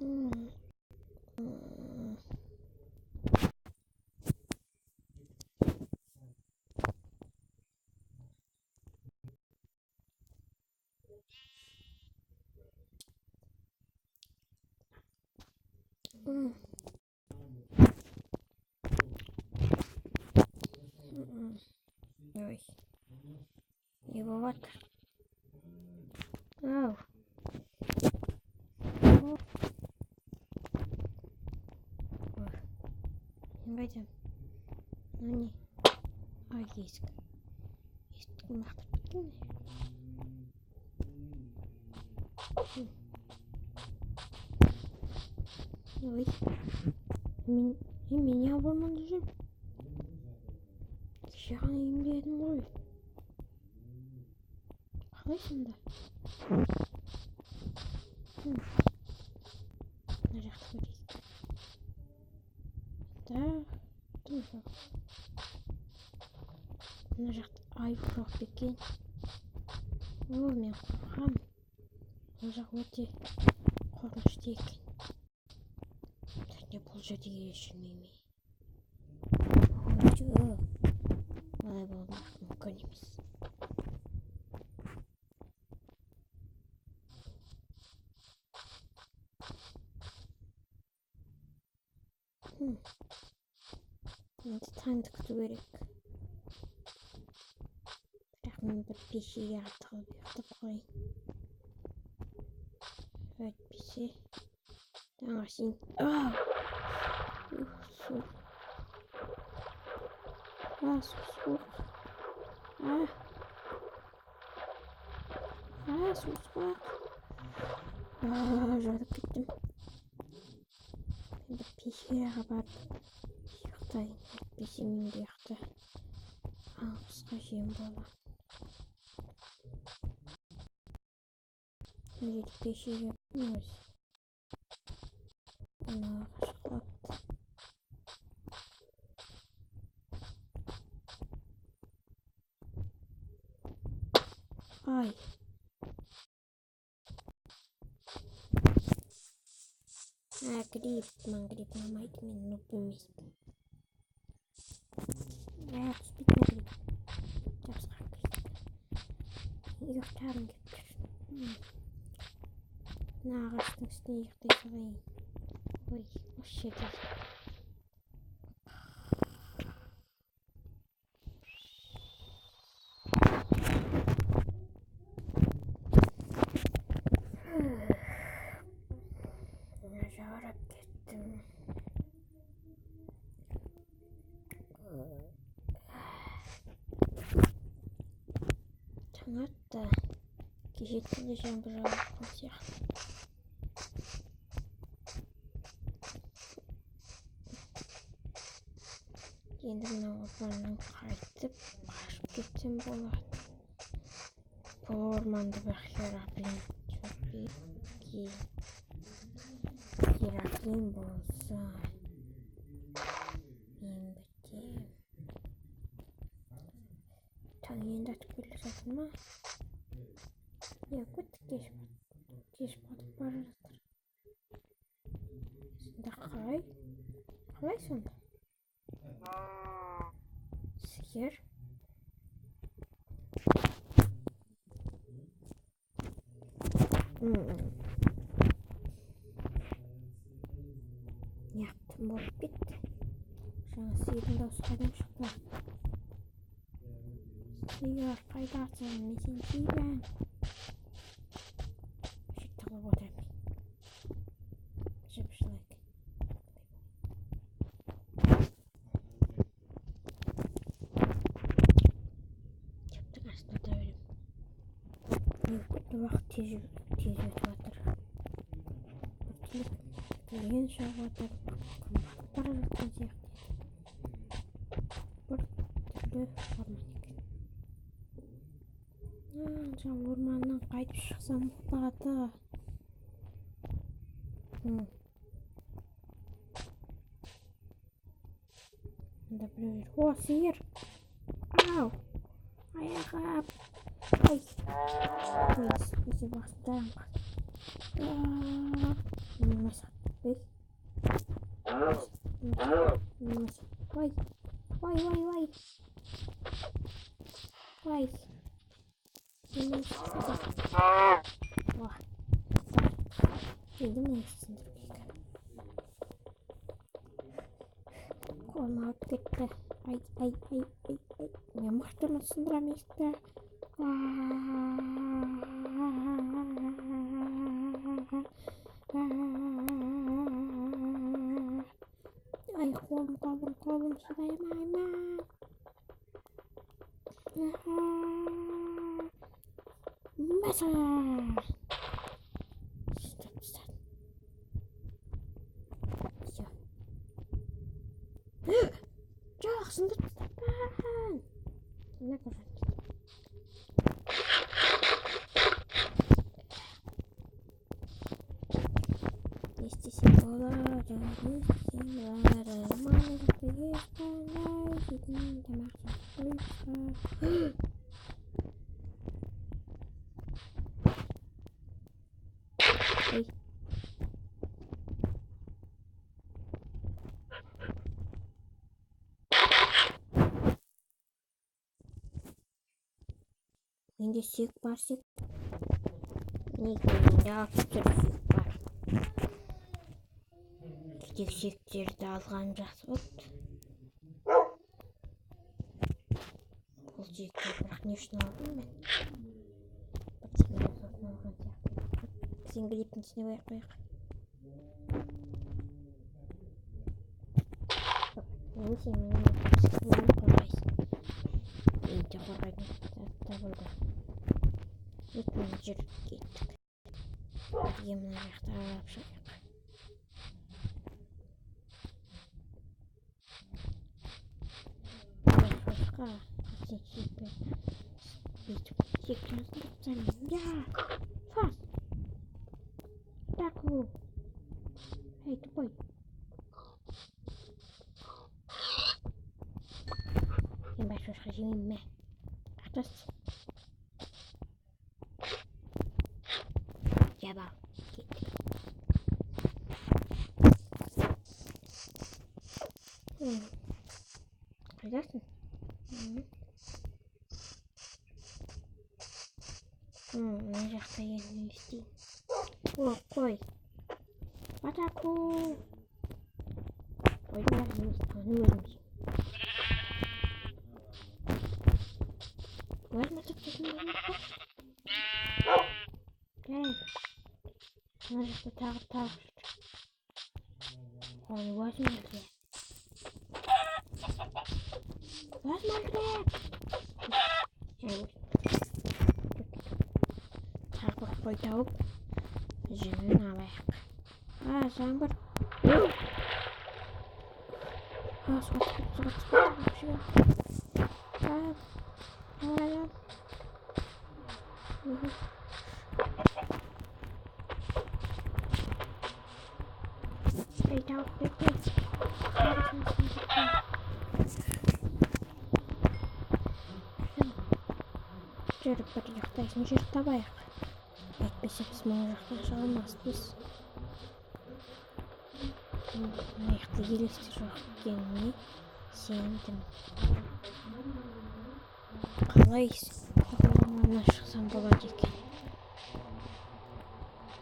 Ой, его вот. Ау. Пойдем. Ну не. Есть. Есть нахуй. Ой. И меня вымажи. Сейчас им не мой. Хорошо, да. Нажать ходить. Да. Тоже. Нажать ай профики. О, мен қорқам. Бұл жақ өте қорқынышты екен. Және бұл жерде ерекшеленбейме. Олай болмақ мүмкін емес. Енді таңды күту керек. Бірақ мен бір пешеге артығып ұйықтап қояйын. Әйтпесе таңертең суық. Суық. Суық. Жатып кеттім. Енді пешеге барып ұйықтайын. Әйтпесе мен де ұйықта алғысқа жем боламын. Неге пешеге өзі ағаш құлапты. Ай. Гриб ұнамайды, мен нұп емеспін. Түспейтін гриб. Жабысқан гриб. Ұйықтағым келіп тұр. Мына ағаштың үстіне ұйықтай салайын. Ой, осы жерде. Жарап кеттім. Таң атты. Кеше түнде жаңбыр жауған сияқты. Енді мына орманнан қайтып кетсем болады. Бұл орманды бір херапин болса мен бітем. Таң енді атып келе жатыр ма? Өте кеш батып бара жатыр. Сонда қалай сонда? Сиыр? Неғыптым болып кетті. Жаңа сиырдың даусы қайдан шықты? Сиыр қайдасың? Мен сені сүйемін. Тығылып отырмын. Жып-жылайды. Жаптың астына тәуірім. Уақыт тез өтіп жатыр. Келген шығып жатыр. Бара жатқан сияқты. Бір түрлі орман екен. Жаңа орманнан қайтып шықсам болады. Мұнда біреулер. О, сиыр! Ау! Аяғым! Ой! Несі бастарым қалды. Mesela. Mesela. Vay. Vay vay vay. Vay. Vah. Yedim mi sindir? Kolma bekle. Ay ay ay ay ay. Ne mahtarını sındıramayız be. Ay kolum sudayım. Mesela. Stop. Ya. Çok sındır. Ne kadar? İstişim olacak, istişim varım, maalesef yeterler, gidin demek zorundayım. Hey. Bende sik var. Ne ya sik var. Küçük siktirdi algan жасот. Ол жекте бірақ не үшін алдым мен? Сен клиптің ішіне қояйық. Немесе мені қорғайсың. Енді қорғайтын затта болды. Екеуміз жүріп кеттік. Бірге мына жақта аралап шығайық. Сен сөйтіп я фас таку эй тупой сен большой жемеймін ме ақтас жаба кеттік қайдасың мына жақта енді не істеймін қой атаку қойдың бәрі емес таны өзім жеймін өзім атып мына жақта тағы оны өзім өлді қой тауып жүнін алайық. Жаңбыр. Жүріп бір жақтайсын жүріп табайық. Әйтпесе біз мына жақтан шыға алмаспыз. Мына жақта елестер жоқ екеніне сендім. Қалай мына шықсам болады екен.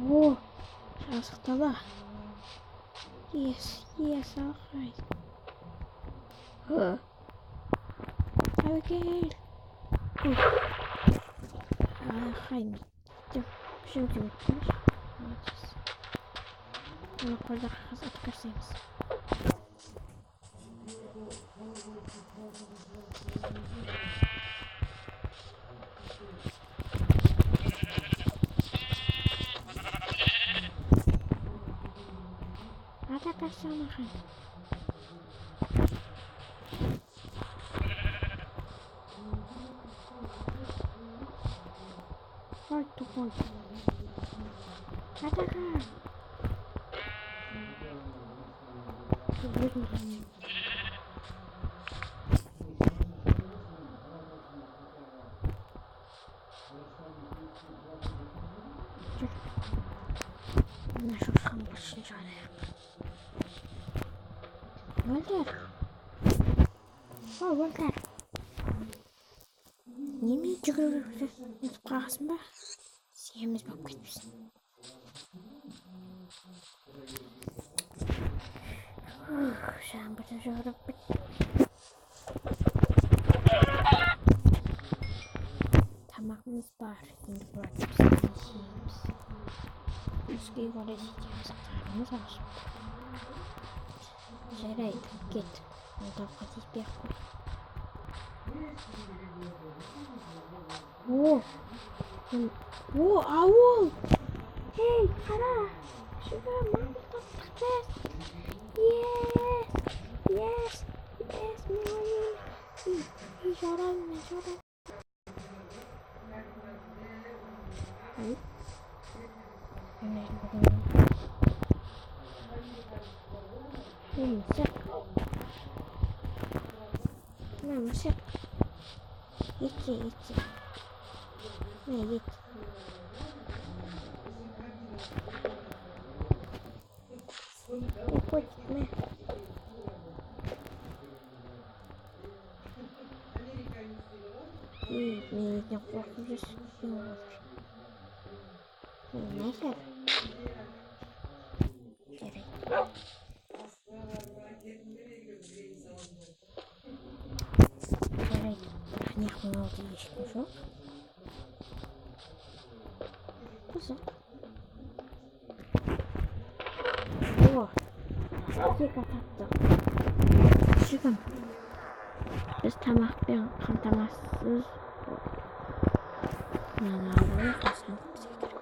О, жазық дала. Ес, ағай. Тәуекел. Ағай. Şimdi bitmiş. Bunu koyda kağıt atırsınız. Atarsana kağıt. Koy. Atakan. Mına şu şambar. Başını çağırayım. Walter. Walter. Неме жүгіріп өтіп қалғансың ба? Семіз болып кетіпсің. Жаңбырда жүгіріп бітті. Тамағымыз бар. Енді бұларды пісіріп жейміз. Бізге қарай жетеміз. Қарымыз ашып. Жарайды, кет. Отауға тиіспей ақ қой. О, ауыл! Ей, қара! Шүгір, маңыз таптық біз! Yes, мен ойым! Жарайым. Мысық. Ете. Не, ет. Котик, не. Мен еден қорқып жүрсің. Нәсір. Жарайды. Неқың алды ешкім жоқ. Қызық. О, кек ататтық. Күшігім. Біз тамақпен қамтамасыз. Мені алып қасқан бізге керек.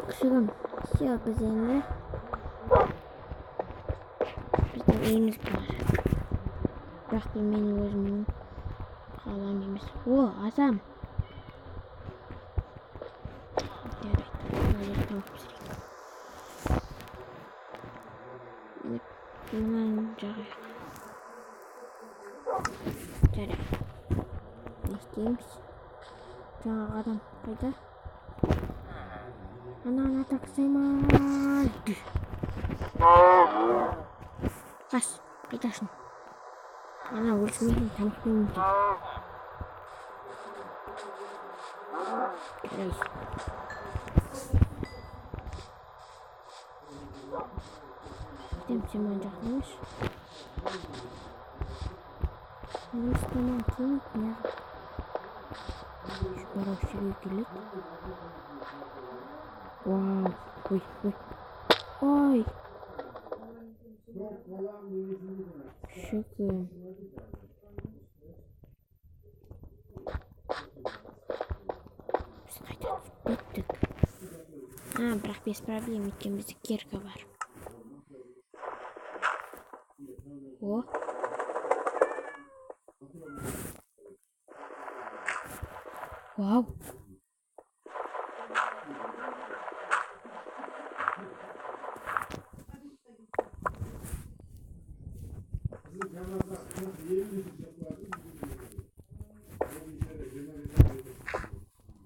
Күшігім, все, біз енді біздің үйімізге бар. Бірақ бұл менің өзімнің қалам емес. О, азам! Жарайды, тамақ пісірейік. Мынаны жағайық. Жарайды. Не істейміз? Жаңағы адам қайда? Ананы тақсаймай! Қас, қайдасың? Ана өлсімейтін тамақпен өңдей. Жарайсың. Сен мен жақын емес. Мен ұстаман кейін неғып. Барау шеге келеді. Вау, ой. Шүкім. Біз қайтып бүттік. Бірақ без проблем екен, бізде керка бар. О. Вау.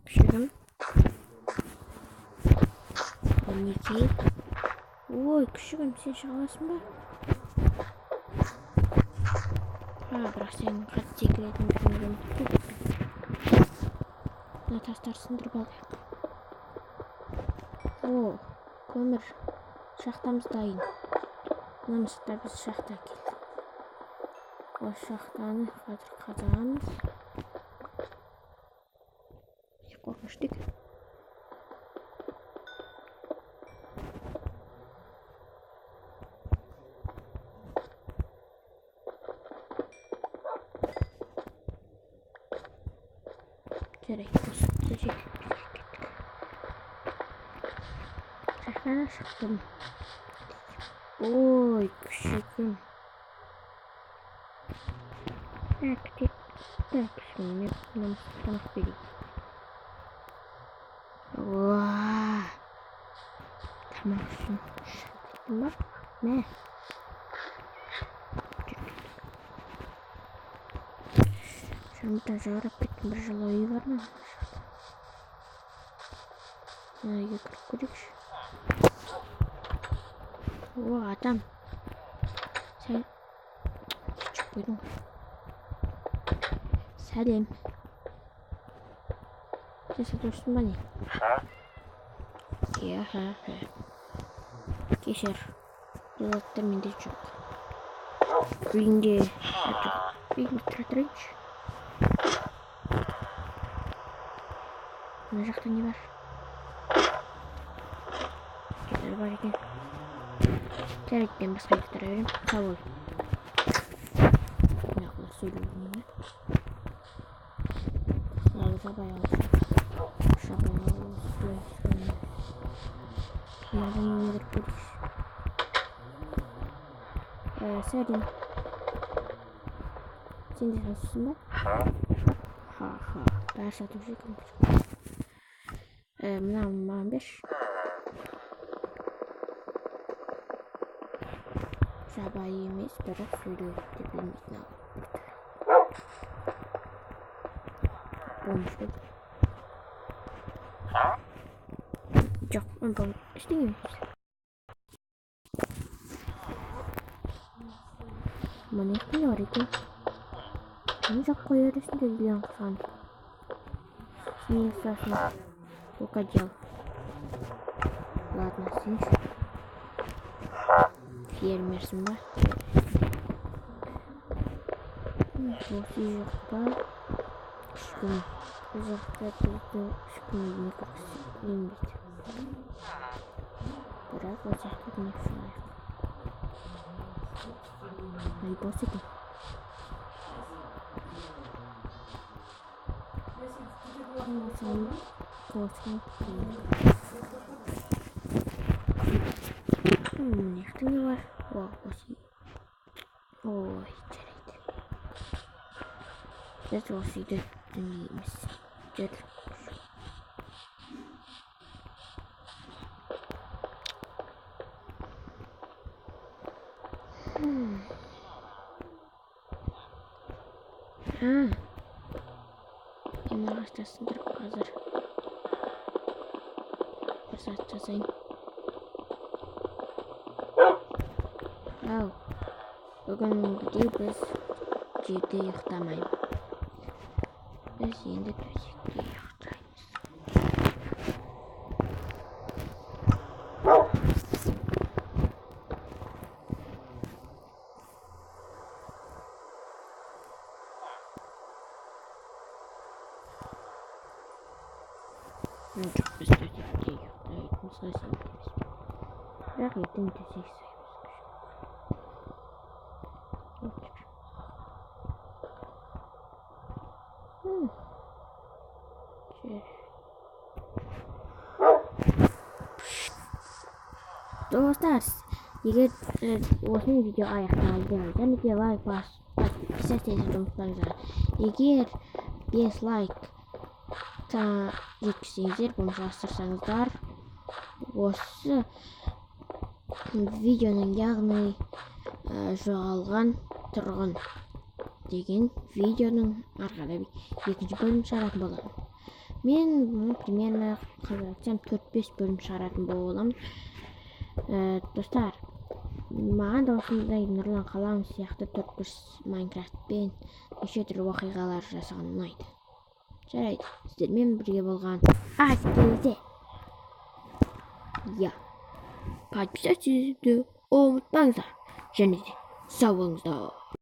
Күшігім. Мінекей. Ой, күшігім, сен шыға аласың ба? Бірақ сен қатты секіретін күшігім. Мына тастар сындырып алайық. О, көмір. Шахтамыз дайын. Мына мысықта біз шахта келді. Осы шахтаны қазір қазамыз. Қорқыныштық. Жарайды, осы жек. Шахтаны шықтым. Ой, күшігім. Күшігім, мен тамақ берейін. Тамақ үшін шықтым ба? Мә. Шамда жарып кеткен бір жылы үй бар ма? Үйге кіріп көрейікші. О, атам. Sen küçük koydun. Сәлем. Сен сатушысың ба не? Иә, кешір. Бұл заттар менде жоқ. Үйінде тұра тұрайыншы. Мына жақта не бар? Кетер бар екен. Тәреттен басқа кетер берем. Сау бол. Нақылы сөйлеуіне ме? Сылауыза баялыса. Шағылауыз сөйлеуіне. Мынадан не бір көріш. Сәлем. Сен де сатушысың ба? Бәрі сатушы екен. Маған берші. Жабайы емес, бірақ сөйлеуді білмейтін алып. Болмыш болды. Жоқ, бұл ештеңе емес. Мына ештеңе бар екен. Мені жақ қоя бересің де дилен қысқан. Сенен сұрасың. Сколько дел? Ладно, сенші. Фермерсің ба? Осы жақта үшкін. Бұл жақта бізді үшкін еңбек ақысы еңбейді. Бірақ ол жақта демек шығайық. Ай, бос екен. Ештеңе бар. Осы. Ой, жарайды. Біз осы үйді дүниеміз. Жүр. Мен ағаштасын тұрып қазір. Бір сәт жасайын. Ау, бүгінгі біз жерде ұйықтамаймыз. Біз енді төсекте ұйықтаймыз. Жоқ, біз төсекте ұйықтайтынымызға сенбейміз. Бірақ ертең төсек саймыз. Dostlar, егер осының видео аяқталды, және де лайк басып ұмытпаңыздар. Егер 5 лайк жеткізсеңіздер, болмаса асырсаңыздар, осы видеоның яғни жоғалған тұрғын деген видеоның арқада екінші бөлім шығаратын боламын. Мен примерно қазір айтсам 4-5 бөлім шығаратын боламын. Достар, маған да осындай Нұрлан Қалам сияқты 4-5 Майнкрафтпен неше түрлі оқиғалар жасаған ұнайды. Жарайды, сіздермен бірге болған Аскезе. Подписывайтесь, ұмытпаңыздар. Және де сау болыңыздар.